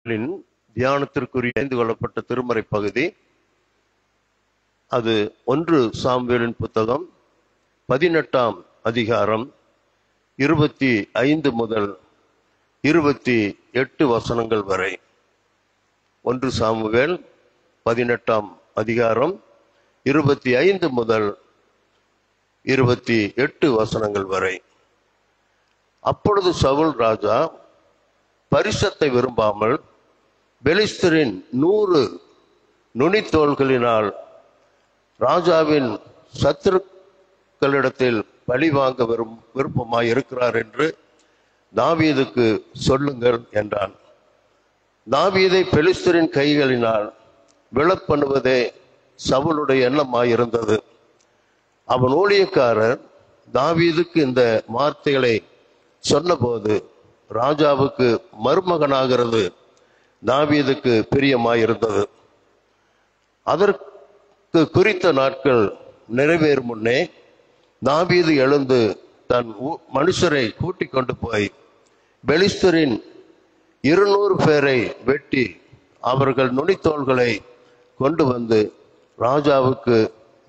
தியானத்திற்குரிய அறிந்து கொள்ளப்பட்ட திருமறை பகுதி அது 1 சாமுவேலின் புத்தகம் 18ஆம் அதிகாரம் 25 முதல் 28 வசனங்கள் வரை. 1 சாமுவேல் 18ஆம் அதிகாரம் 25 முதல் 28 வசனங்கள் வரை. அப்பொழுது சவுல் ராஜா பரிசத்தை விரும்பாமல் பெலிஸ்தரின் 100 நுனித்தோள்களினால் ராஜாவின் சத்துருக்களிடத்தில் பழி வாங்க விருப்பமாய் இருக்கிறார் என்று தாவீதுக்கு சொல்லுங்கள் என்றான். தாவீதை பெலிஸ்தரின் கைகளினால் விழப்பண்ணுவதே சவுலுடைய எண்ணமாயிருந்தது. அவன் ஊழியக்காரர் தாவீதுக்கு இந்த வார்த்தைகளை சொன்னபோது ராஜாவுக்கு மருமகனாகிறது தாவீதுக்கு பிரியமாயிருந்தது. அதற்கு குறித்த நாட்கள் நிறைவேறும் முன்னே தாவீது எழுந்து தன் மனுஷரை கூட்டிக் கொண்டு போய் பெலிஸ்தரின் 200 பேரை வெட்டி அவர்கள் நுனித்தோள்களை கொண்டு வந்து ராஜாவுக்கு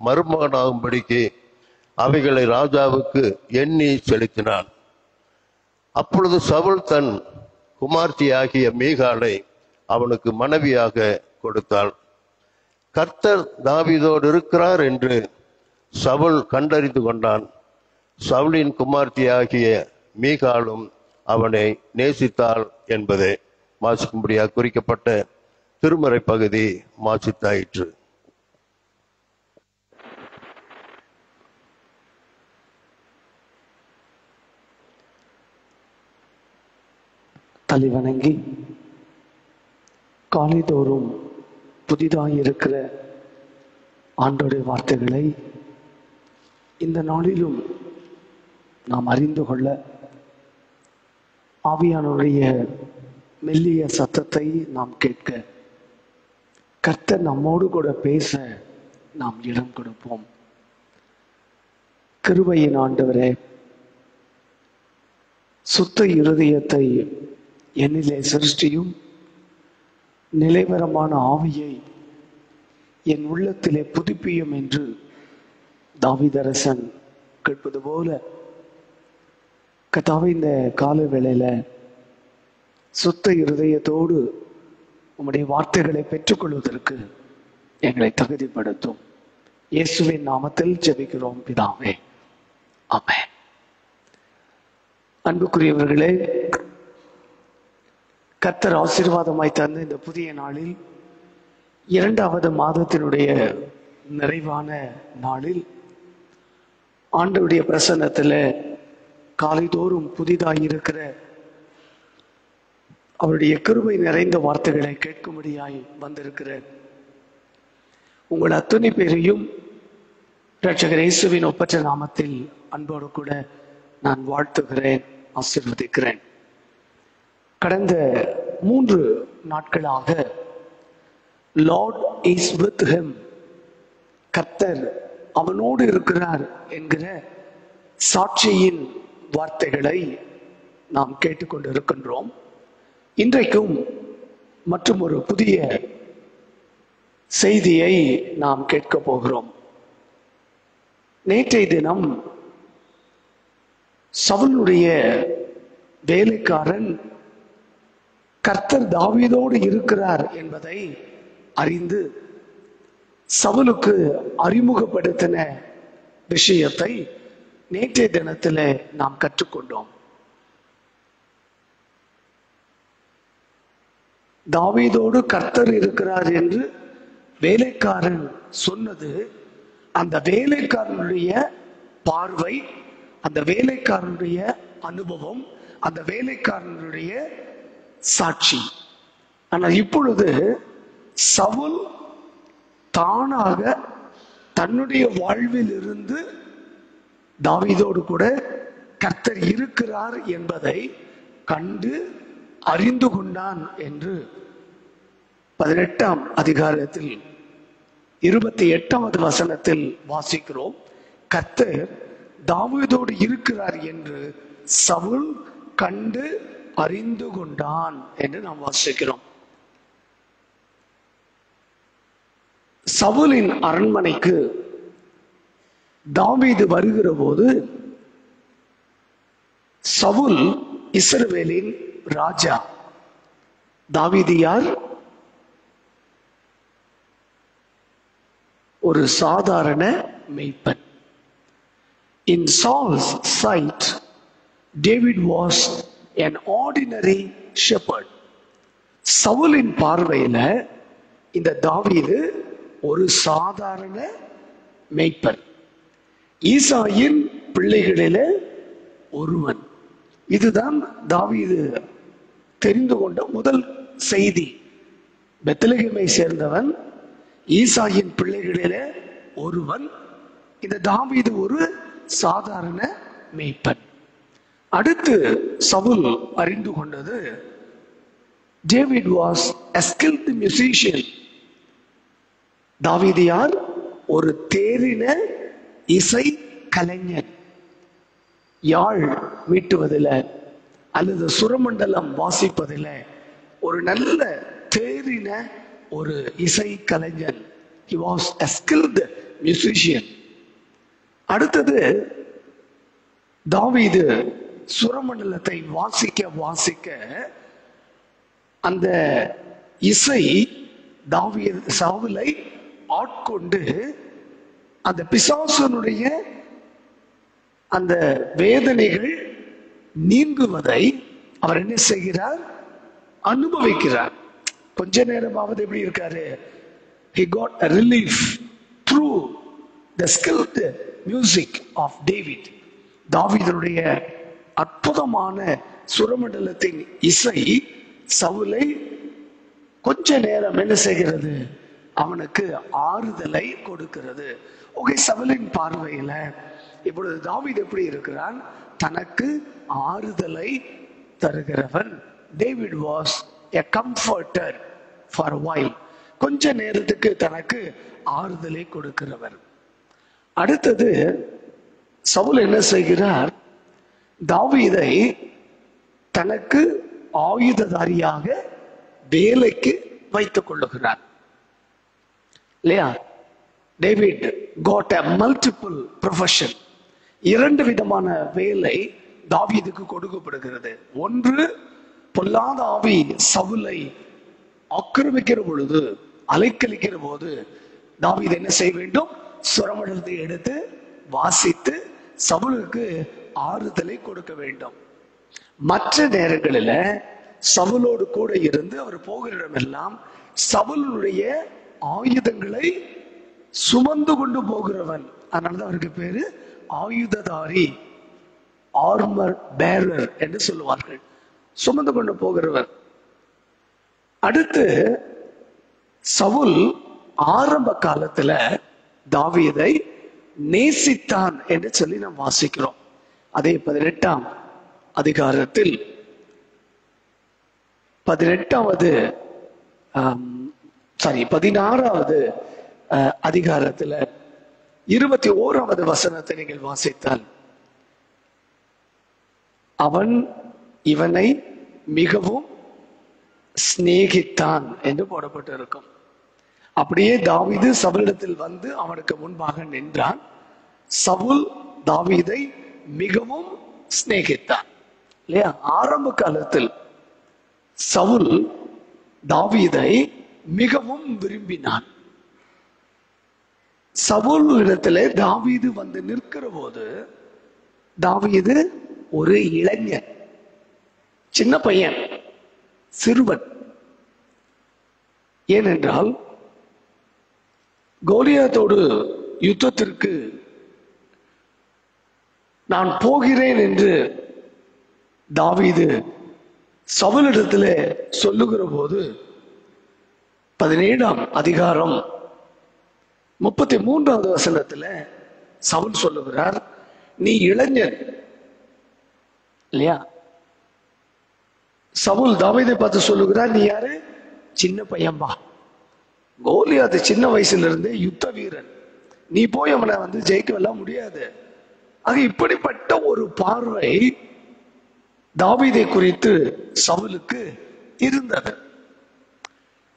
மருமகனாகும்படிக்கு அவைகளை ராஜாவுக்கு எண்ணி செலுத்தினான். அப்பொழுது சவுல் தன் குமார்த்தியாகிய மீகாளை அவனுக்கு மனைவியாக கொடுத்தாள். கர்த்தர் தாவீதோடு இருக்கிறார் என்று சவுல் கண்டறிந்து கொண்டான். சவுலின் குமார்த்தியாகிய மீகாளும் அவனை நேசித்தாள் என்பதே வாசிக்கும்படியாக குறிக்கப்பட்ட திருமறை பகுதி வாசித்தாயிற்று. தலைவணங்கி காலைதோறும் புதிதாக இருக்கிற ஆண்டோடைய வார்த்தைகளை இந்த நாளிலும் நாம் அறிந்து கொள்ள ஆவியானுடைய மெல்லிய சத்தத்தை நாம் கேட்க கர்த்தர் நம்மோடு கூட பேச நாம் இடம் கொடுப்போம். கிருபையின் ஆண்டவரே, சுத்த இருதயத்தை என்னிலே சிருஷ்டியும் நிலைவரமான ஆவியை என் உள்ளத்திலே புதுப்பியும் என்று தாவீதரசன் கேட்பது போல கர்த்தாவே, இந்த கால வேளையில சுத்த இருதயத்தோடு உம்முடைய வார்த்தைகளை பெற்றுக்கொள்வதற்கு எங்களை தகுதிப்படுத்தும். இயேசுவின் நாமத்தில் ஜெபிக்கிறோம் பிதாவே, ஆமென். அன்புக்குரியவர்களே, கர்த்தர் ஆசீர்வாதமாய் தந்த இந்த புதிய நாளில் 2வது மாதத்தினுடைய நிறைவான நாளில் ஆண்டவருடைய பிரசன்னத்தில் காலைதோறும் புதிதாக இருக்கிற அவருடைய கிருபை நிறைந்த வார்த்தைகளை கேட்கும்படியாய் வந்திருக்கிற உங்கள் அத்தனை பேரையும் இரட்சகர் இயேசுவின் ஒப்பற்ற நாமத்தில் அன்போடு கூட நான் வாழ்த்துகிறேன், ஆசீர்வதிக்கிறேன். கடந்த 3 நாட்களாக லார்ட் இஸ் வித் ஹிம், கர்த்தர் அவனோடு இருக்கிறார் என்கிற சாட்சியின் வார்த்தைகளை நாம் கேட்டுக்கொண்டிருக்கின்றோம். இன்றைக்கும் மற்றும் ஒரு புதிய செய்தியை நாம் கேட்க போகிறோம். நேற்றைய தினம் சவுலுடைய வேலைக்காரன் கர்த்தர் தாவீதோடு இருக்கிறார் என்பதை அறிந்து சவுலுக்கு அறிமுகப்படுத்தின விஷயத்தை நேற்றைய தினத்தில் நாம் கற்றுக்கொண்டோம். தாவீதோடு கர்த்தர் இருக்கிறார் என்று வேலைக்காரன் சொன்னது அந்த வேலைக்காரனுடைய பார்வை, அந்த வேலைக்காரனுடைய அனுபவம், அந்த வேலைக்காரனுடைய சாட்சி. ஆனால் இப்பொழுது சவுல் தானாக தன்னுடைய வாழ்வில் இருந்து தாவீதோடு கூட கர்த்தர் இருக்கிறார் என்பதை கண்டு அறிந்து கொண்டான் என்று 18ஆம் அதிகாரத்தில் 28வது வசனத்தில் வாசிக்கிறோம். கர்த்தர் தாவீதோடு இருக்கிறார் என்று சவுல் கண்டு அறிந்து கொண்டான் என்று நாம் வாசிக்கிறோம். சவுலின் அரண்மனைக்கு தாவீது வருகிற போது, சவுல் இஸ்ரவேலின் ராஜா. தாவீது யார்? ஒரு சாதாரண மேய்ப்பன். In Saul's sight, David was an ordinary shepherd. சவுலின் பார்வையில இந்த தாவீது ஒரு சாதாரண மேய்ப்பன், ஈசாயின் பிள்ளைகளில ஒருவன். இதுதான் தாவீது தெரிந்து கொண்ட முதல் செய்தி. பெத்லகேமை சேர்ந்தவன், ஈசாயின் பிள்ளைகளில ஒருவன். இந்த தாவீது ஒரு சாதாரண மேய்ப்பன். அடுத்து சவுல் அறிந்து கொண்டது, David was a skilled musician. தாவீது யார்? ஒரு தேறின இசை கலைஞர். யாழ் மீட்டுவதில் அல்லது சுரமண்டலம் வாசிப்பதில் ஒரு நல்ல தேறின ஒரு இசை கலைஞர். He was a skilled musician. அடுத்தது, தாவீது சுரமண்டலத்தை வாசிக்க வாசிக்க அந்த இசை சவுலை ஆட்கொண்டு அந்த பிசாசனுடைய அந்த வேதனைகள் நீங்குவதை அவர் என்ன செய்கிறார்? அனுபவிக்கிறார். கொஞ்ச நேரமாவது எப்படி இருக்காரு? He got a relief through the skilled music of David. தாவீதுடைய அற்புதமான சுரமண்டலத்தின் இசை சவுலை கொஞ்ச நேரம் என்ன செய்கிறது? அவனுக்கு ஆறுதலை கொடுக்கிறது. ஓகே, சவுலின் பார்வையில இப்பொழுது தாவீது எப்படி இருக்கிறான்? தனக்கு ஆறுதலை தருகிறவன். David was a comforter for a while. கொஞ்ச நேரத்துக்கு தனக்கு ஆறுதலை கொடுக்கிறவர். அடுத்தது, சவுல் என்ன செய்கிறார்? தாவீதை தனக்கு ஆயுததாரியாக வேலைக்கு வைத்துக் கொள்ளுகிறார். இல்லையா? David got a multiple profession. இரண்டு விதமான வேலை தாவீதுக்கு கொடுக்கப்படுகிறது. ஒன்று, பொல்லாத ஆவி சவுலை ஆக்கிரமிக்கிற பொழுது, அலைக்கழிக்கிற போது தாவீது என்ன செய்ய வேண்டும்? சுரமண்டலத்தை எடுத்து வாசித்து சவுலுக்கு ஆறுதலை கொடுக்க வேண்டும். மற்ற நேரங்களில் சவுலோடு கூட இருந்து அவர் போகிற இடமெல்லாம் சவுலுடைய ஆயுதங்களை சுமந்து கொண்டு போகிறவன். அதனாலதான் அவருக்கு பேரு ஆயுததாரி, ஆர்மர் பேரர் என்று சொல்லுவார்கள். சுமந்து கொண்டு போகிறவர். அடுத்து, சவுல் ஆரம்ப காலத்துல தாவீதை நேசித்தான் என்று சொல்லி நாம் வாசிக்கிறோம். அதே 18ஆம் அதிகாரத்தில் 16வது அதிகாரத்துல 21வது வசனத்தை நீங்கள் வாசித்தால், அவன் இவனை மிகவும் சிநேகித்தான் என்று போடப்பட்டு இருக்கும். அப்படியே தாவீது சவுலிடத்தில் வந்து அவனுக்கு முன்பாக நின்றான். சவுல் தாவீதை மிகவும் சிநேகித்தான். இல்லையா? ஆரம்ப காலத்தில் சவுல் தாவீதை மிகவும் விரும்பினான். சவுல் இடத்துல தாவீது வந்து நிற்கிற போது, தாவீது ஒரு இளைஞன், சின்ன பையன், சிறுவன். ஏனென்றால் கோலியாத்தோடு யுத்தத்திற்கு நான் போகிறேன் என்று தாவீது சவுலிடத்துல சொல்லுகிற போது 17ஆம் அதிகாரம் 33வது வசனத்துல சவுல் சொல்லுகிறார், நீ இளைஞன். இல்லையா? சவுல் தாவீதை பார்த்து சொல்லுகிறார், நீ யாரு? சின்ன பையன்பா. கோலியாத் சின்ன வயசுல இருந்தே யுத்த வீரன், நீ போய் அவனை வந்து ஜெயிக்கவெல்லாம் முடியாது. ஆக இப்படிப்பட்ட ஒரு பார்வை தாவீதை குறித்து சவுலுக்கு இருந்தது.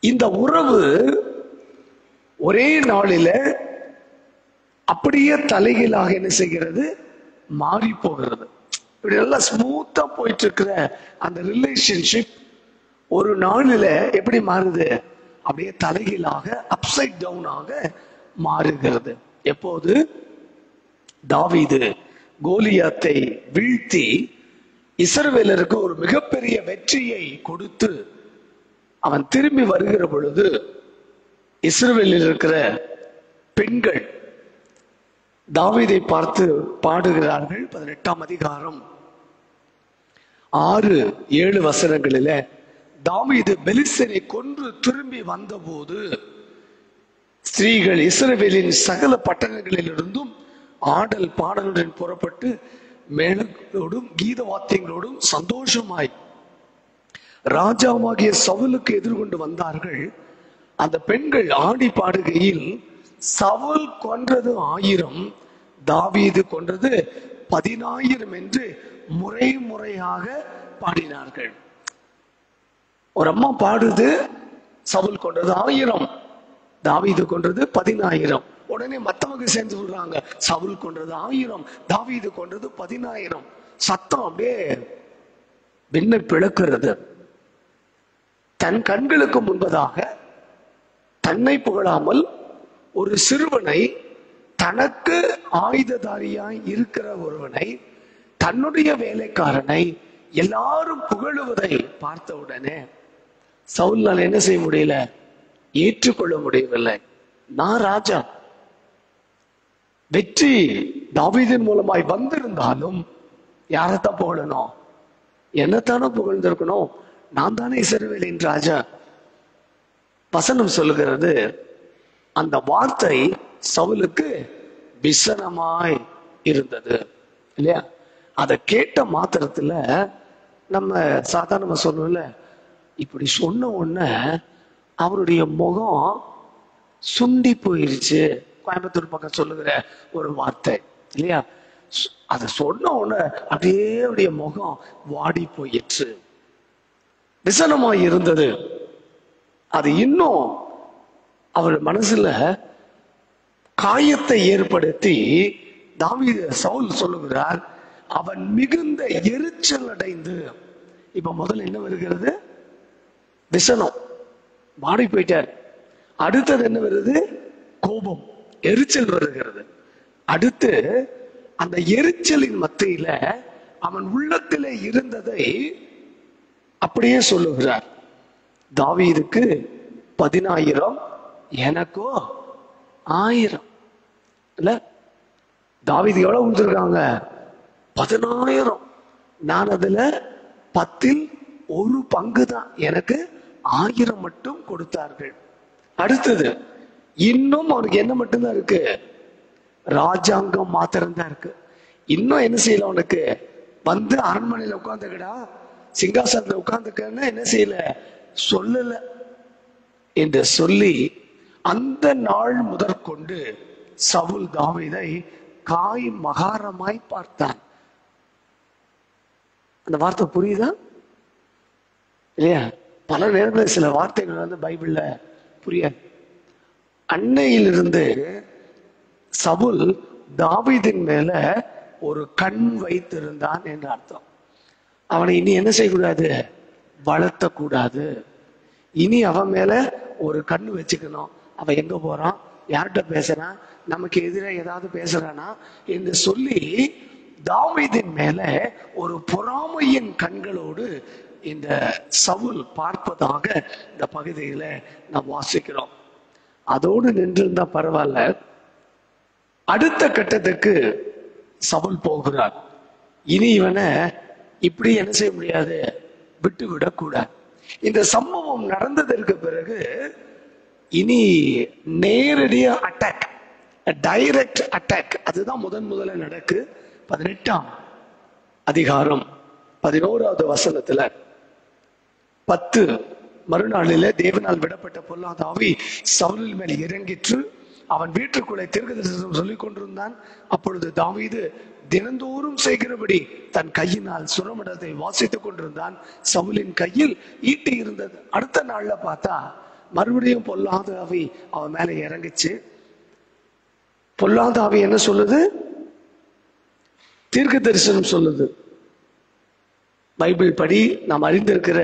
இந்த உறவு ஒரே நாளில அப்படியே தலைகீழாக என்ன செய்கிறது, மாறி போகிறது. இப்படி நல்லா ஸ்மூத்தா போயிட்டு இருக்கிற அந்த ரிலேஷன்ஷிப் ஒரு நாளில எப்படி மாறுது, அப்படியே தலைகீழாக அப்சைட் டவுன் ஆக மாறுகிறது. எப்போது தாவீது கோலியாத்தை வீழ்த்தி இஸ்ரவேலருக்கு ஒரு மிகப்பெரிய வெற்றியை கொடுத்து அவன் திரும்பி வருகிற பொழுது, இஸ்ரவேலில் இருக்கிற பெண்கள் தாவீதை பார்த்து பாடுகிறார்கள். 18ஆம் அதிகாரம் 6-7 வசனங்களில, தாவீது பெலிஸ்தரை கொன்று திரும்பி வந்தபோது ஸ்திரீகள் இஸ்ரவேலின் சகல பட்டணங்களிலிருந்தும் ஆடல் பாடலுடன் புறப்பட்டு மேளங்களோடும் கீத வாத்தியங்களோடும் சந்தோஷமாய் ராஜாவாகிய சவுலுக்கு எதிர்கொண்டு வந்தார்கள். அந்த பெண்கள் ஆடி பாடுகையில், சவுல் கொன்றது 1000, தாவீது கொன்றது 10,000 என்று முறை முறையாக பாடினார்கள். ஒரு அம்மா பாடுது, சவுல் கொன்றது 1000, தாவீது கொன்றது 10,000. உடனே மத்தவங்க சேர்ந்து சொல்றாங்க, சவுல் கொன்றது 1000, தாவீது கொன்றது 10,000. சத்தம் அப்படியே விண்ணை பிளக்கிறது. தன் கண்களுக்கு முன்பதாக தன்னை புகழாமல் ஒரு சிறுவனை, தனக்கு ஆயுததாரியாய் இருக்கிற ஒருவனை, தன்னுடைய வேலைக்காரனை எல்லாரும் புகழுவதை பார்த்த உடனே சவுலால் என்ன செய்ய முடியல, ஏற்றுக்கொள்ள முடியவில்லை. நான் ராஜா, வெற்றி தாவீதின் மூலமாய் வந்திருந்தாலும் யாரைத்தான் புகழணும், என்னத்தானே புகழ்ந்திருக்கணும், நான் தானே இஸ்ரவேலின் ராஜா. வசனம் சொல்லுகிறது, அந்த வார்த்தை சவுலுக்கு விசனமாய் இருந்தது இல்லையா? அதை கேட்ட மாத்திரத்துல நம்ம சாதாரணமா சொல்லுவோம்ல, இப்படி சொன்ன உடனே அவருடைய முகம் சுண்டி போயிருச்சு. கோயம்புத்தூர் பக்கம் சொல்லுகிற ஒரு வார்த்தை இல்லையா? அதை சொன்ன உடனே அப்படியே அவருடைய முகம் வாடி போயிற்று, விசனமாய் இருந்தது. அது இன்னும் அவர் மனசுல காயத்தை ஏற்படுத்தி தாவீது சவுல் சொல்லுகிறார், அவன் மிகுந்த எரிச்சல் அடைந்து. இப்ப முதல்ல என்ன வருகிறது, விசனம், மாறி போயிட்டார். அடுத்தது என்ன வருது, கோபம், எரிச்சல் வருகிறது. அடுத்து அந்த எரிச்சலின் மத்தியில அவன் உள்ளத்திலே இருந்ததை அப்படியே சொல்லுகிறார். தாவீதுக்கு 10,000, எனக்கோ 1000 இல்ல. தாவீது எவ்வளவு கொடுத்திருக்காங்க, 10,000. நான் அதுல 10ல் 1 பங்கு தான், எனக்கு 1000 மட்டும் கொடுத்தார்கள். அடுத்தது இன்னும் அவனுக்கு என்ன மட்டும்தான் இருக்கு, ராஜாங்கம் மாத்திரம்தான் இருக்கு. இன்னும் என்ன செய்யல, அவனுக்கு வந்து அரண்மனையில உட்கார்ந்துக்கடா, சிங்காசனத்துல உட்கார்ந்துக்கன்னு என்ன செய்யல, சொல்லல என்று சொல்லி அந்த நாள் முதற்கொண்டு சவுல் தாவீதை காய் மகாரமாய் பார்த்தான். அந்த வார்த்தை புரியுதா இல்லையா? பல நேரங்களில் சில வார்த்தைகள் வந்து பைபிள்ல புரியாது. அன்னையிலிருந்து சவுல் தாவீதின் மேல ஒரு கண் வைத்திருந்தான் என்று அர்த்தம். அவனை இனி என்ன செய்யக்கூடாது, வளர்த்த கூடாது. இனி அவன் மேல ஒரு கண்ணு வச்சுக்கணும். அவன் எங்க போறான், யார்கிட்ட பேசுறான், நமக்கு எதிராக ஏதாவது பேசுறானா என்று சொல்லி தாவீதின் மேல ஒரு பொறாமையின் கண்களோடு இந்த சவுல் பார்ப்பதாக இந்த பகுதியில நாம் வாசிக்கிறோம். அதோடு நின்றிருந்தா பரவாயில்ல. அடுத்த கட்டத்துக்கு சவுல் போகிறார். இனி இவனை இப்படி என்ன செய்ய முடியாது, விட்டு விடக்கூடாது. இந்த சம்பவம் நடந்ததற்கு பிறகு இனி நேரடியா அட்டாக், டைரக்ட் அட்டாக், அதுதான் முதல்ல நடக்கு. 18ஆம் அதிகாரம் 11வது வசனத்துல 10 மறுநாளில தேவனால் விடப்பட்ட பொல்லாத ஆவி சவுலின் மேல் இறங்கிற்று. அவன் வீட்டுக்குள்ளே தீர்க்கதரிசனம் சொல்லிக் கொண்டிருந்தான். அப்பொழுது தாவீது தினந்தோறும் செய்கிறபடி தன் கையினால் சுரமண்டலத்தை வாசித்துக் கொண்டிருந்தான். சவுலின் கையில் ஈட்டி இருந்தது. அடுத்த நாள்ல பார்த்தா மறுபடியும் பொல்லாத ஆவி அவன் மேல இறங்குச்சு. பொல்லாத ஆவி என்ன சொல்லுது? தீர்க்க தரிசனம் சொல்லுது. பைபிள் படி நாம் அறிந்திருக்கிற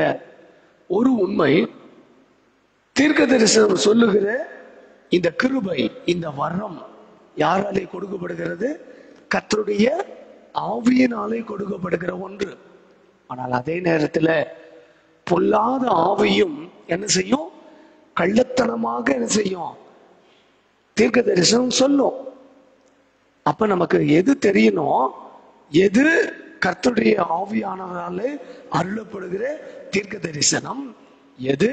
ஒரு உண்மை, தீர்க்க தரிசனம் சொல்லுகிற இந்த கிருபை, இந்த வரம் யாராலே கொடுக்கப்படுகிறது? கர்த்தருடைய ஆவியினாலே கொடுக்கப்படுகிற ஒன்று. ஆனால் அதே நேரத்தில் பொல்லாத ஆவியும் என்ன செய்யும்? கள்ளத்தனமாக என்ன செய்யும்? தீர்க்க தரிசனம் சொல்லும். அப்ப நமக்கு எது தெரியணும்? எது கர்த்தருடைய ஆவியானவராலே அருளப்படுகிற தீர்க்க தரிசனம், எது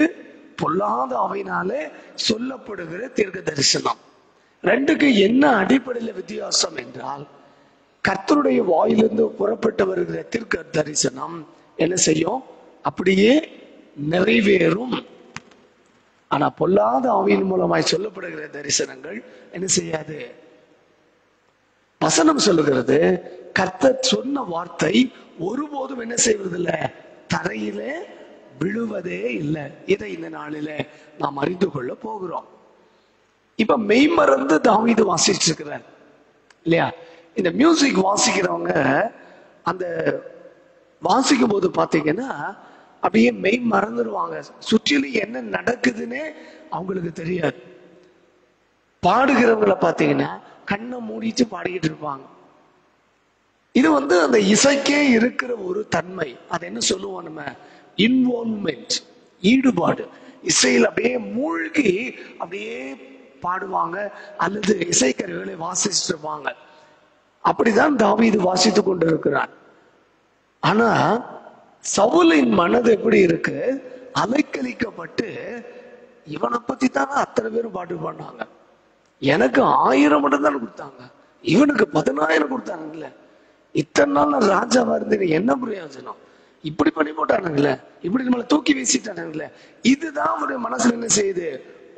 பொல்லாத ஆவியினாலே சொல்லப்படுகிற தீர்க்க தரிசனம். ரெண்டுக்கு என்ன அடிப்படையில் வித்தியாசம் என்றால், கர்த்தருடைய வாயிலிருந்து புறப்பட்டு வருகிற தீர்க்க தரிசனம் என்ன செய்யும்? அப்படியே நிறைவேறும். ஆனா பொல்லாத ஆவியின் மூலமாய் சொல்லப்படுகிற தரிசனங்கள் என்ன செய்யாது? வசனம் சொல்லுகிறது, கர்த்தர் சொன்ன வார்த்தை ஒருபோதும் என்ன செய்வதில்லை? தரையிலே விழுவதே இல்லை. இதை இந்த நாளில நாம் அறிந்து கொள்ள போகிறோம். இப்ப மெய்மறந்து தாவீது வாசிச்சு இருக்கிறார் இல்லையா? இந்த மியூசிக் வாசிக்கிறவங்க அந்த வாசிக்கும் போது பாத்தீங்கன்னா அப்படியே மெய் மறந்துடுவாங்க. சுற்றிலும் என்ன நடக்குதுன்னே அவங்களுக்கு தெரியாது. பாடுகிறவங்களை பாத்தீங்கன்னா கண்ணை மூடிச்சு பாடிக்கிட்டு இருப்பாங்க. இது அந்த இசைக்கே இருக்கிற ஒரு தன்மை. அது என்ன சொல்லுவோம் நம்ம? இன்வால்வ்மெண்ட், ஈடுபாடு. இசையில் அப்படியே மூழ்கி அப்படியே பாடுவாங்க, அல்லது இசைக்கருவிகளை வாசிச்சுட்டு இருப்பாங்க. அப்படிதான் தாவீது வாசித்து கொண்டிருக்கிறான். ஆனா சவுலின் மனது எப்படி இருக்கு? அலைக்கழிக்கப்பட்டு இவனை பத்தி தானே அத்தனை பேரும் பாட்டு பண்ணாங்க. எனக்கு 1000 மட்டும் தானே கொடுத்தாங்க, இவனுக்கு 10,000 கொடுத்தானுங்களே. இத்தனை நாள் நான் ராஜாவா இருந்தேன், என்ன பிரயோஜனம்? இப்படி பண்ணி போட்டானுங்களே, இப்படி நம்மளை தூக்கி வீசிட்டானுங்களே. இதுதான் அவருடைய மனசுல என்ன செய்யுது?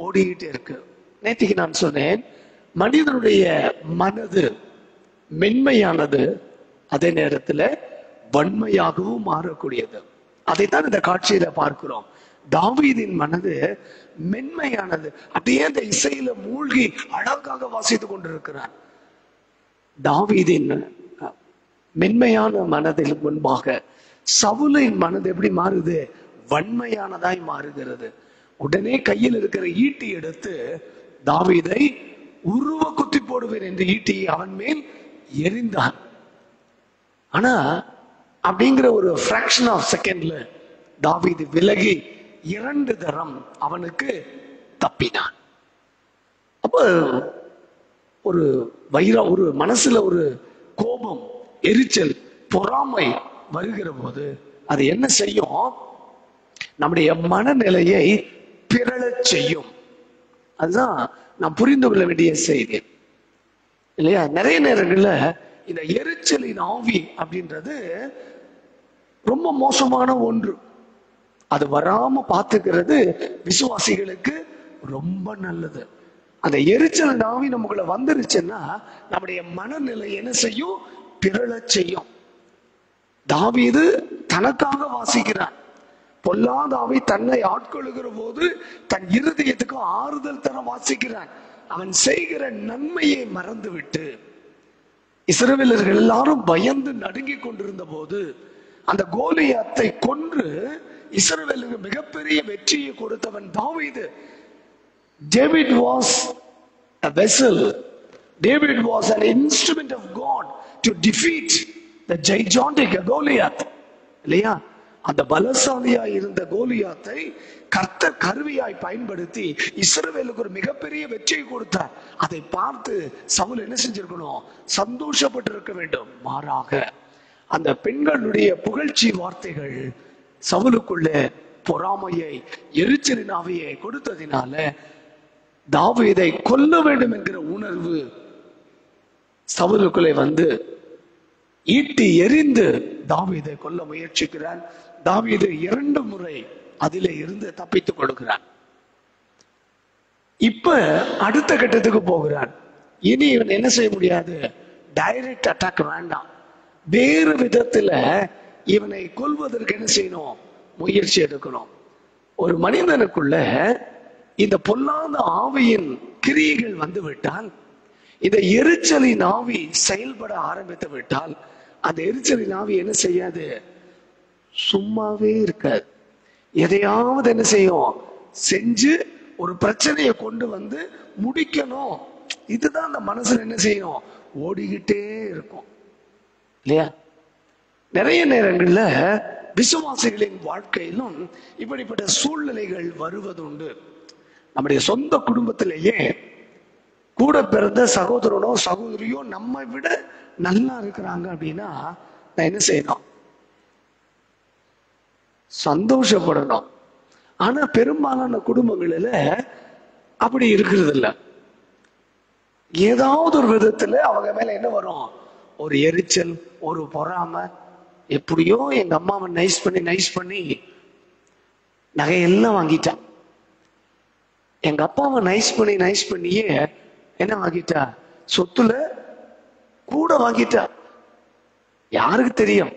ஓடிக்கிட்டே இருக்கு. நேற்றுக்கு நான் சொன்னேன், மனிதனுடைய மனது மென்மையானது, அதே நேரத்துல வன்மையாகவும் மாறக்கூடியது. அதைத்தான் இந்த காட்சியில பார்க்கிறோம். தாவீதின் மனது மென்மையானது. அப்படியே அந்த இசையில மூழ்கி அழகாக வாசித்துக் கொண்டிருக்கிறான். தாவீதின் மென்மையான மனதில் முன்பாக சவுலின் மனது எப்படி மாறுது? வன்மையானதாய் மாறுகிறது. உடனே கையில் இருக்கிற ஈட்டி எடுத்து தாவீதை உருவ குத்தி போடுவேன் என்று ஈட்டியை அவன் மேல் எரிந்தான். ஆனா அப்படிங்கிற ஒரு ஃபிராக்ஷன் ஆஃப் செகண்ட்ல தாவீது விலகி 2 தரம் அவனுக்கு தப்பினான். அப்ப ஒரு ஒரு மனசுல ஒரு கோபம், எரிச்சல், பொறாமை வருகிற போது அது என்ன செய்யும்? நம்முடைய மனநிலையை பிறழச் செய்யும். அதுதான் நாம் புரிந்து கொள்ள வேண்டிய செய்தி இல்லையா? நிறைய நேரங்கள்ல இந்த எரிச்சலின் ஆவி அப்படின்றது ரொம்ப மோசமான ஒன்று. அது வராம பார்த்துக்கிறது விசுவாசிகளுக்கு ரொம்ப நல்லது. அந்த எரிச்சல் ஆவி நமக்குள்ள வந்துருச்சுன்னா நம்முடைய மனநிலை என்ன செய்யும்? பிறழச் செய்யும். தாவீது தனக்காக வாசிக்கிறான். பொல்லாத ஆவி தன்னை ஆட்கொள்ளுகிற போது தன் இருதயத்துக்கு ஆறுதல் தர வாசிக்கிறான். அவன் செய்கிற நன்மையை மறந்துவிட்டு இஸ்ரவேலர்கள் எல்லாரும் பயந்து நடுங்கி கொண்டிருந்த போது அந்த கோலியாத்தை கொன்று இஸ்ரவேலுக்கு மிகப்பெரிய வெற்றியை கொடுத்தவன் தாவீது. David was a vessel. David was an instrument of God to defeat the gigantic Goliath. இல்லையா? அந்த பலசாலியாய் இருந்த கோலியாத்தை கர்த்தர் கருவியாய் பயன்படுத்தி இஸ்ரவேலுக்கு ஒரு மிகப்பெரிய வெற்றியை கொடுத்தார். அதை பார்த்து சவுல் என்ன செஞ்சிருக்கணும்? சந்தோஷப்பட்டு இருக்க வேண்டும். மாறாக அந்த பெண்களுடைய புகழ்ச்சி வார்த்தைகள் சவுலுக்குள்ள பொறாமையை, எரிச்சலின் ஆவியை கொடுத்ததினால தாவீதை கொல்ல வேண்டும் என்கிற உணர்வு சவுலுக்குள்ளே வந்து ஈட்டி எறிந்து தாவீதை கொல்ல முயற்சிக்கிறான். தாவீது 2 முறை அதிலே இருந்து தப்பித்துக் கொள்கிறான். இப்ப அடுத்த கட்டத்துக்கு போகிறான். இனி இவன் என்ன செய்ய முடியாது? டைரக்ட் அட்டாக் வேண்டாம். வேறு விதத்துல இவனை கொல்வதற்கு என்ன செய்யணும்? முயற்சி எடுக்கணும். ஒரு மனிதனுக்குள்ள இந்த பொல்லாத ஆவியின் கிரியைகள் வந்து விட்டால், இந்த எரிச்சலின் ஆவி செயல்பட ஆரம்பித்து விட்டால், அந்த எரிச்சலின் ஆவி என்ன செய்யாது? சும்மாவே இருக்காது. எதையாவது என்ன செய்யும்? செஞ்சு ஒரு பிரச்சனையை கொண்டு வந்து முடிக்கணும். இதுதான் அந்த மனசுல என்ன செய்யும்? ஓடிக்கிட்டே இருக்கும் இல்லையா? நிறைய நேரங்கள்ல விசுவாசிகளின் வாழ்க்கையிலும் இப்படிப்பட்ட சூழ்நிலைகள் வருவதுண்டு. நம்முடைய சொந்த குடும்பத்திலேயே கூட பிறந்த சகோதரனோ சகோதரியோ நம்மை விட நல்லா இருக்கிறாங்க அப்படின்னா நான் என்ன செய்யணும்? சந்தோஷப்படணும். ஆனா பெரும்பாலான குடும்பங்களில அப்படி இருக்கிறது இல்ல. ஏதாவது ஒரு விதத்துல அவங்க மேல என்ன வரும்? ஒரு எரிச்சல், ஒரு பொறாமை. எப்படியோ எங்க அம்மாவை நைஸ் பண்ணி நகையெல்லாம் வாங்கிட்டான். எங்க அப்பாவை நைஸ் பண்ணியே என்ன வாங்கிட்டா? சொத்துல கூட வாங்கிட்டா. யாருக்கு தெரியும்?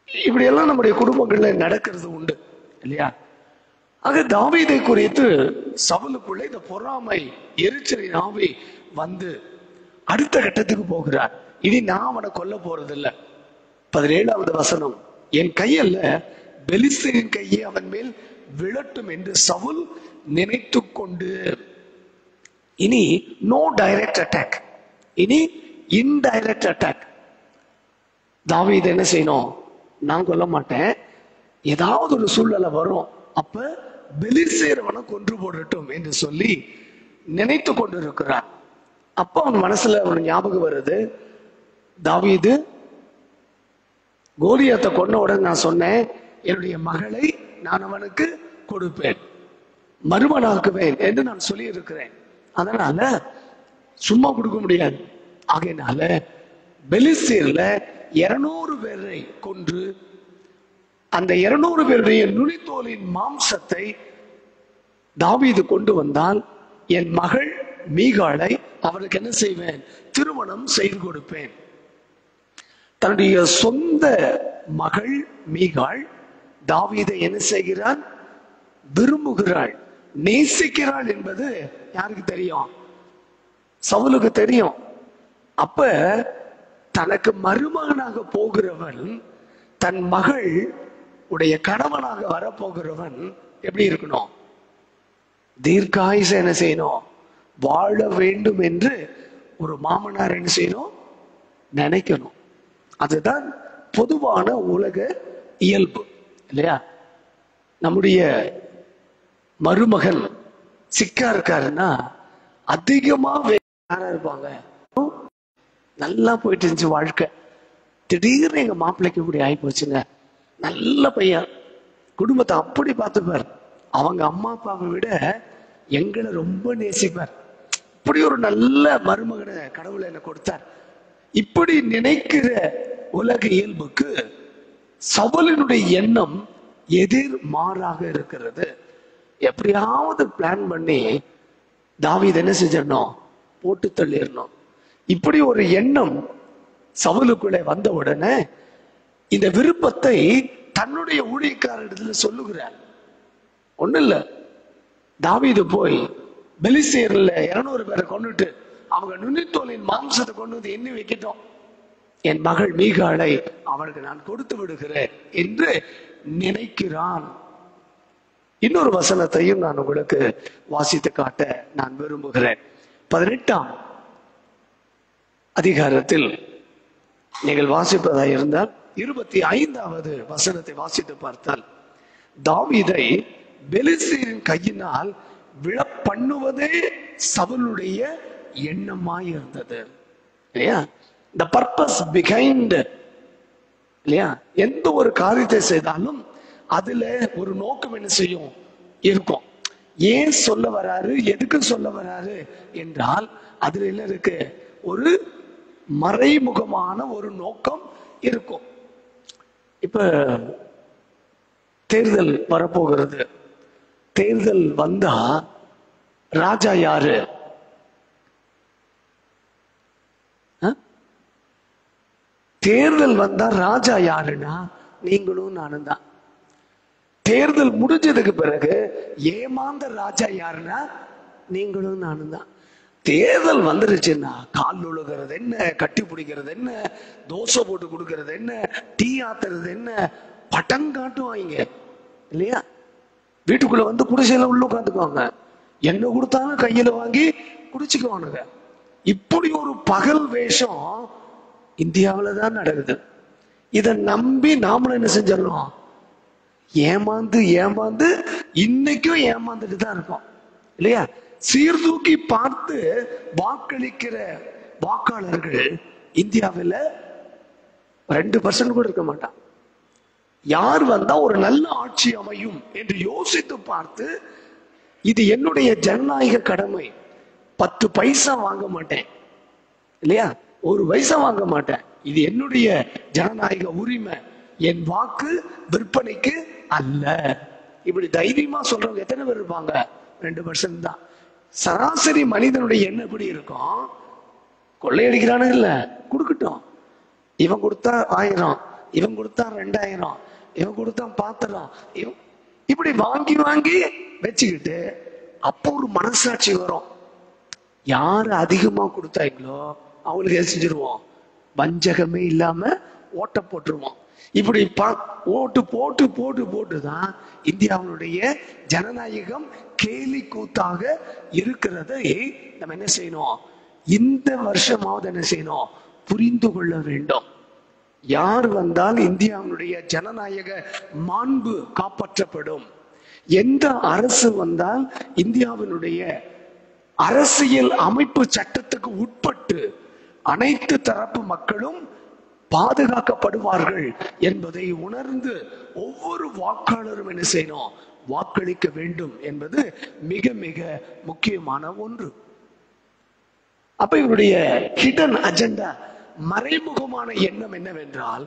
இப்படி எல்லாம் நம்முடைய குடும்பங்கள்ல நடக்கிறது உண்டு இல்லையா? ஆக தாவீதை குறித்து சவுலுக்குள்ள இந்த பொறாமை, எரிச்சலின் ஆவி வந்து அடுத்த கட்டத்துக்கு போகிறார். இனி நான் அவனை கொல்ல போறதில்லை. 17வது வசனம், என் கையல்ல பெலிஸ்தரின் கையே அவன் மேல் விழட்டும் என்று சவுல் நினைத்து கொண்டு, இனி நோ டைரக்ட் அட்டாக், இனி இன்டைரக்ட் அட்டாக். தாவீது என்ன செய்யணும்? நான் கொல்ல மாட்டேன், ஏதாவது ஒரு சூழ்நிலை வரும், அப்ப பெலிஸ்தேரவனை கொன்று போடட்டும் என்று சொல்லி நினைத்து கொண்டிருக்கிறார். அப்ப அவன் மனசுல ஒரு ஞாபகம் வருது, தாவீது கோலியாத்தை கொன்ன உடனே நான் சொன்னேன், என்னுடைய மகளை நான் அவனுக்கு கொடுப்பேன், மறுமணாக்குவேன் என்று நான் சொல்லி இருக்கிறேன். அதனால சும்மா கொடுக்க முடியாது. ஆகையினால பெலிஸ்தேர்ல 200 பேரை கொன்று அந்த 200 பேருடைய நுனித்தோலின் மாம்சத்தை தாவீது கொண்டு வந்தால் என் மகள் மீகாளை அவருக்கு என்ன செய்வேன்? திருமணம் செய்து கொடுப்பேன். தன்னுடைய சொந்த மகள் மீகாள் தாவீதை என்ன செய்கிறாள்? விரும்புகிறாள், நேசிக்கிறாள் என்பது யாருக்கு தெரியும்? சவுலுக்கு தெரியும். அப்ப தனக்கு மருமகனாக போகிறவன், தன் மகள் உடைய கணவனாக வரப்போகிறவன் எப்படி இருக்கணும்? தீர்க்காயுச என்ன செய்யணும்? வாழ வேண்டும் என்று ஒரு மாமனார் என்ன செய்யணும்? நினைக்கணும். அதுதான் பொதுவான உலக இயல்பு இல்லையா? நம்முடைய மருமகன் சிக்கா இருக்காருன்னா அதிகமா யாரா இருப்பாங்க? நல்லா போயிட்டு இருந்துச்சு வாழ்க்கை, திடீர்னு எங்க மாப்பிள்ளைக்கு இப்படி ஆகி போச்சுங்க. நல்ல பையன், குடும்பத்தை அப்படி பார்த்துப்பார், அவங்க அம்மா அப்பாவை விட எங்களை ரொம்ப நேசிப்பார், இப்படி ஒரு நல்ல மருமகனை கடவுளை என்ன கொடுத்தார். இப்படி நினைக்கிற உலக இயல்புக்கு சவுலினுடைய எண்ணம் எதிர் மாறாக இருக்கிறது. எப்படியாவது பிளான் பண்ணி தாவீது என்ன செஞ்சிடணும்? போட்டு தள்ளிடணும். இப்படி ஒரு எண்ணம் சவுலுக்குள்ளே வந்த உடனே இந்த விருப்பத்தை தன்னுடைய ஊழியக்காரரிடத்துல சொல்லுகிறார். ஒண்ணு இல்ல, தாவீது போய் பெலிஸ்தேர்ல 200 பேரை கொண்டுட்டு அவங்க நுனித்தோலின் மாம்சத்தை கொண்டு வந்து எண்ணி வைக்கட்டும், என் மகள் மீகாளை அவளுக்கு நான் கொடுத்து விடுகிறேன் என்று நினைக்கிறான். இன்னொரு வசனத்தையும் நான் உங்களுக்கு வாசித்து காட்ட நான் விரும்புகிறேன். 18ஆம் அதிகாரத்தில் நீங்கள் வாசிப்பதாக இருந்தால் 25வது வசனத்தை வாசித்து பார்த்தால், தாவீதை பெலிஸ்தரின் கையினால் விழ பண்ணுவதே சவுலுடைய எண்ணமாய் இருந்தது இல்லையா? the purpose behind இல்லையா? எந்த ஒரு காரியத்தை செய்தாலும் அதுல ஒரு நோக்கம் என்ன செய்யும்? இருக்கும். ஏன் சொல்ல வராரு, எதுக்கு சொல்ல வராரு என்றால் அதுல என்ன இருக்கு? ஒரு மறைமுகமான ஒரு நோக்கம் இருக்கும். இப்ப தேர்தல் வரப்போகிறது. தேர்தல் வந்தா ராஜா யாரு? தேர்தல் வந்தா ராஜா யாருன்னா நீங்களும் நானும் தான். தேர்தல் முடிஞ்சதுக்கு பிறகு ஏமாந்த ராஜா யாருன்னா நீங்களும் நானும் தான். தேர்தல் வந்துருச்சுன்னா கால் உழுகிறது என்ன, கட்டி பிடிக்கிறது என்ன, தோசை போட்டு கொடுக்கறது என்ன, டீ ஆத்துறது என்ன, பட்டம் காட்டுவாங்க இல்லையா? வீட்டுக்குள்ள வந்து குடிசையில உள்ள உட்காந்துக்குவாங்க, என்ன கொடுத்தாலும் கையில வாங்கி குடிச்சுக்குவானுங்க. இப்படி ஒரு பகல் வேஷம் இந்தியாவில தான் நடக்குது. இதை நம்பி நாமளும் என்ன செஞ்சிடறோம்? ஏமாந்து ஏமாந்து இன்னைக்கும் ஏமாந்துட்டு தான் இருக்கோம் இல்லையா? சீர்தூக்கி பார்த்து வாக்களிக்கிற வாக்காளர்கள் இந்தியாவில் 2% கூட இருக்க மாட்டான். யார் வந்தா ஒரு நல்ல ஆட்சி அமையும் என்று யோசித்து பார்த்து, இது என்னுடைய ஜனநாயக கடமை, 10 பைசா வாங்க மாட்டேன் இல்லையா, 1 பைசா வாங்க மாட்டேன், இது என்னுடைய ஜனநாயக உரிமை, என் வாக்கு விற்பனைக்கு அல்ல, இப்படி தைரியமா சொல்றவங்க எத்தனை பேர் இருப்பாங்க? 2% தான். சராசரி மனிதனுடைய எண்ணம் எப்படி இருக்கும்? கொள்ளையடிக்கிறானு இல்ல, கொடுக்கட்டும், இவன் கொடுத்தா 1000, இவன் கொடுத்தா 2000, இவன் கொடுத்தா பாத்திரம், இப்படி வாங்கி வாங்கி வச்சுக்கிட்டு அப்போ ஒரு மனசாட்சி வரும். யாரு அதிகமா கொடுத்தாங்களோ அவங்களுக்கு எது செஞ்சிருவோம்? வஞ்சகமே இல்லாம ஓட்ட போட்டுருவோம். இப்படி ஓட்டு போட்டு போட்டு போட்டுதான் இந்தியாவுடைய ஜனநாயகம் கேலி கூத்தாக இருக்கிறதை நம்ம என்ன செய்யணும்? இந்த வருஷமாவது என்ன செய்யணும்? புரிந்து கொள்ள வேண்டும். யார் வந்தால் இந்தியாவுடைய ஜனநாயக மாண்பு காப்பாற்றப்படும், எந்த அரசு வந்தால் இந்தியாவினுடைய அரசியல் அமைப்பு சட்டத்துக்கு உட்பட்டு அனைத்து தரப்பு மக்களும் பாதுகாக்கப்படுவார்கள் என்பதை உணர்ந்து ஒவ்வொரு வாக்காளரும் என்ன செய்யணும்? வாக்களிக்க வேண்டும் என்பது மிக மிக முக்கியமான ஒன்று. அப்ப இவருடைய ஹிடன் அஜெண்டா, மறைமுகமான எண்ணம் என்னவென்றால்,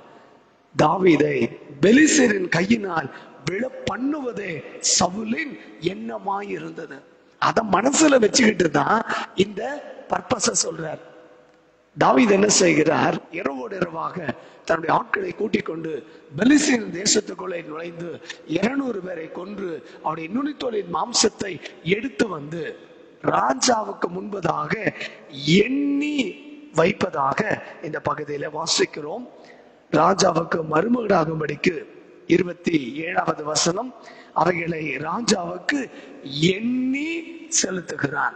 தாவீதை பெலிஸ்தரின் கையினால் விழ பண்ணுவதே சவுலின் எண்ணமாய் இருந்தது. அத மனசுல வச்சுக்கிட்டு தான் இந்த பர்பஸ சொல்றார். தாவீது என்ன செய்கிறார்? இரவோடு இரவாக தன்னுடைய ஆட்களை கூட்டிக் கொண்டு பெலிஸ்தரின் தேசத்துக்குள்ளே நுழைந்து 200 பேரை கொன்று அவருடைய நுனித்தோலின் மாம்சத்தை எடுத்து வந்து ராஜாவுக்கு முன்பதாக எண்ணி வைப்பதாக இந்த பகுதியில வாசிக்கிறோம். ராஜாவுக்கு மருமகனாகும்படிக்கு 27வது வசனம், அவைகளை ராஜாவுக்கு எண்ணி செலுத்துகிறான்.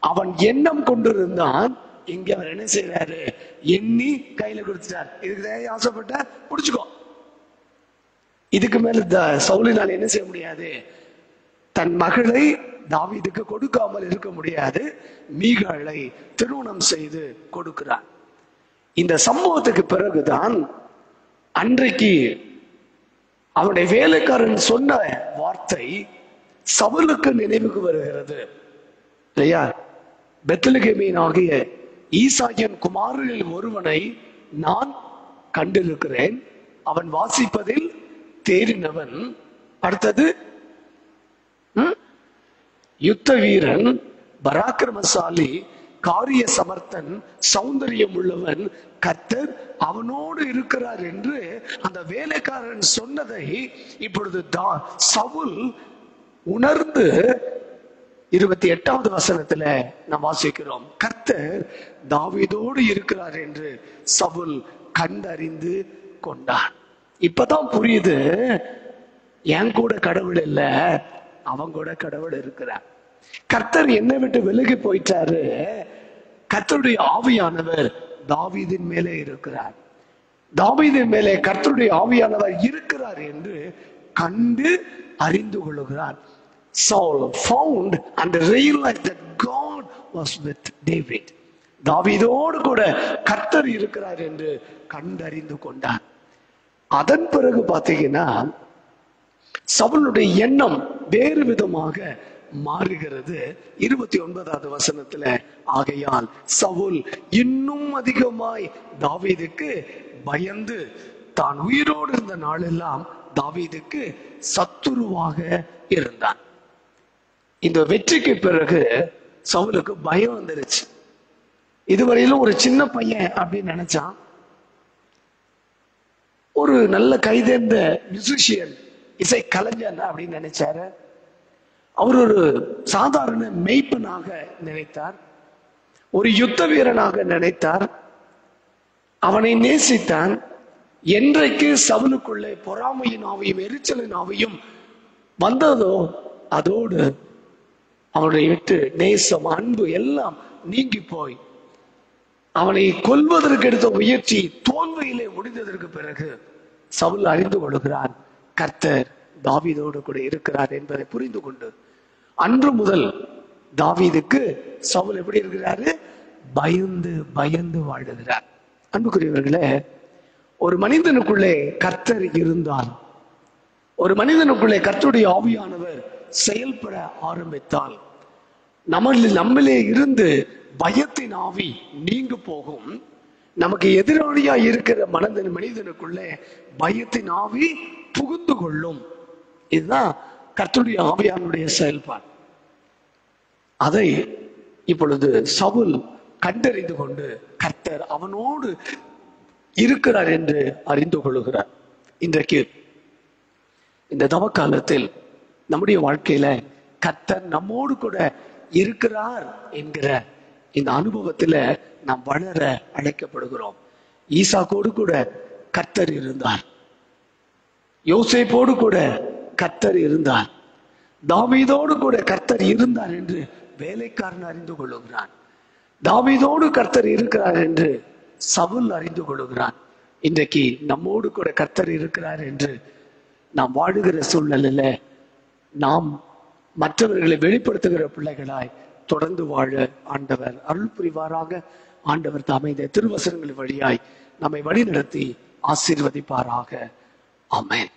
அவன் எண்ணம் கொண்டிருந்தான், இங்க அவர் என்ன செய்யறாரு? எண்ணி கையில கொடுத்துட்டார். இதுக்கு ஆசைப்பட்ட புடிச்சுக்கோ. இதுக்கு மேல சவுலினால் என்ன செய்ய முடியாது? தன் மகளை தாவீதுக்கு கொடுக்காமல் இருக்க முடியாது. மீகாளை திருமணம் செய்து கொடுக்கிறார். இந்த சம்பவத்துக்கு பிறகுதான் அன்றைக்கு அவனுடைய வேலைக்காரன் சொன்ன வார்த்தை சவுலுக்கு நினைவுக்கு வருகிறது இல்லையா? பெத்லகேமின் ஆகிய ஈசாயின் குமாரரில் ஒருவனை நான் கண்டிருக்கிறேன், அவன் வாசிப்பதில் தேறினவன். அடுத்தது யுத்த வீரன், பராக்கிரமசாலி, காரிய சமர்த்தன், சௌந்தரியம் உள்ளவன், கர்த்தர் அவனோடு இருக்கிறார் என்று அந்த வேலைக்காரன் சொன்னதை இப்பொழுது சவுல் உணர்ந்து 28வது வசனத்துல நாம் வாசிக்கிறோம். கர்த்தர் தாவீதோடு இருக்கிறார் என்று சவுல் கண்டறிந்து கொண்டான். இப்பதான் புரியுது, என் கூட கடவுள் இல்ல, அவன் கூட கடவுள் இருக்கிறார். கர்த்தர் என்னை விட்டு விலகி போயிட்டாரு, கர்த்தருடைய ஆவியானவர் தாவீதின் மேலே இருக்கிறார், தாவீதின் மேலே கர்த்தருடைய ஆவியானவர் இருக்கிறார் என்று கண்டு அறிந்து கொள்ளுகிறார். Saul found and realized that God was with David. தாவீதோடு கூட கர்த்தர் இருக்கிறார் என்று கண்டறிந்து கொண்டார். அதன் பிறகு பாத்தீங்கன்னா சவுலுடைய எண்ணம் வேறு விதமாக மாறுகிறது. 29வது வசனத்துல, ஆகையால் சவுல் இன்னும் அதிகமாய் தாவீதுக்கு பயந்து தான் உயிரோடு இருந்த நாளெல்லாம் தாவீதுக்கு சத்துருவாக இருந்தான். இந்த வெற்றிக்கு பிறகு சவுலுக்கு பயம் வந்துருச்சு. இதுவரையிலும் ஒரு சின்ன பையன் அப்படின்னு நினைச்சான். ஒரு நல்ல கைதேர்ந்த மியூசிஷியன், இசை கலைஞன் அப்படின்னு நினைச்சாரு. அவர் ஒரு சாதாரண மெய்ப்பனாக நினைத்தார், ஒரு யுத்த வீரனாக நினைத்தார். அவனை நேசித்தான். என்றைக்கு சவுலுக்குள்ளே பொறாமையின் ஆவியும் எரிச்சலின் ஆவியும் வந்ததோ அதோடு அவனை விட்டு நேசம், அன்பு எல்லாம் நீங்கி போய் அவனை கொல்வதற்கு எடுத்த முயற்சி தோல்வியிலே முடிந்ததற்கு பிறகு சவுல் அறிந்து கொள்கிறான், கர்த்தர் தாவீதோடு கூட இருக்கிறார் என்பதை புரிந்து கொண்டு அன்று முதல் தாவீதுக்கு சவுல் எப்படி இருக்கிறாரு? பயந்து பயந்து வாழுகிறார். அன்புக்குரியவர்களே, ஒரு மனிதனுக்குள்ளே கர்த்தர் இருந்தால், ஒரு மனிதனுக்குள்ளே கர்த்தருடைய ஆவியானவர் செயல்பட ஆரம்பித்தால், நம்மளே இருந்து பயத்தின் ஆவி நீங்க போகும். நமக்கு எதிராளியா இருக்கிற மனிதனுக்குள்ளே பயத்தின் ஆவி புகுந்து கொள்ளும். இதுதான் கர்த்தருடைய ஆவியானுடைய செயல்பாடு. அதை இப்பொழுது சவுல் கண்டறிந்து கொண்டு கர்த்தர் அவனோடு இருக்கிறார் என்று அறிந்து கொள்கிறார். இன்றைக்கு இந்த தவக்காலத்தில் நம்முடைய வாழ்க்கையில கர்த்தர் நம்மோடு கூட இருக்கிறார் என்கிற இந்த அனுபவத்துல நாம் வளர அழைக்கப்படுகிறோம். ஈசாக்கோடு கூட கர்த்தர் இருந்தார், யோசேப்போடு கூட கர்த்தர் இருந்தார், தாவீதோடு கூட கர்த்தர் இருந்தார் என்று வேலைக்காரன் அறிந்து கொள்ளுகிறான். தாவீதோடு கர்த்தர் இருக்கிறார் என்று சவுல் அறிந்து கொள்ளுகிறான். இன்றைக்கு நம்மோடு கூட கர்த்தர் இருக்கிறார் என்று நாம் வாழுகிற சூழ்நிலையில நாம் மற்றவர்களை வெளிப்படுத்துகிற பிள்ளைகளாய் தொடர்ந்து வாழ ஆண்டவர் அருள் புரிவாராக. ஆண்டவர் தாமே இந்த திருவசனங்கள் வழியாய் நம்மை வழிநடத்தி ஆசீர்வதிப்பாராக. ஆமென்.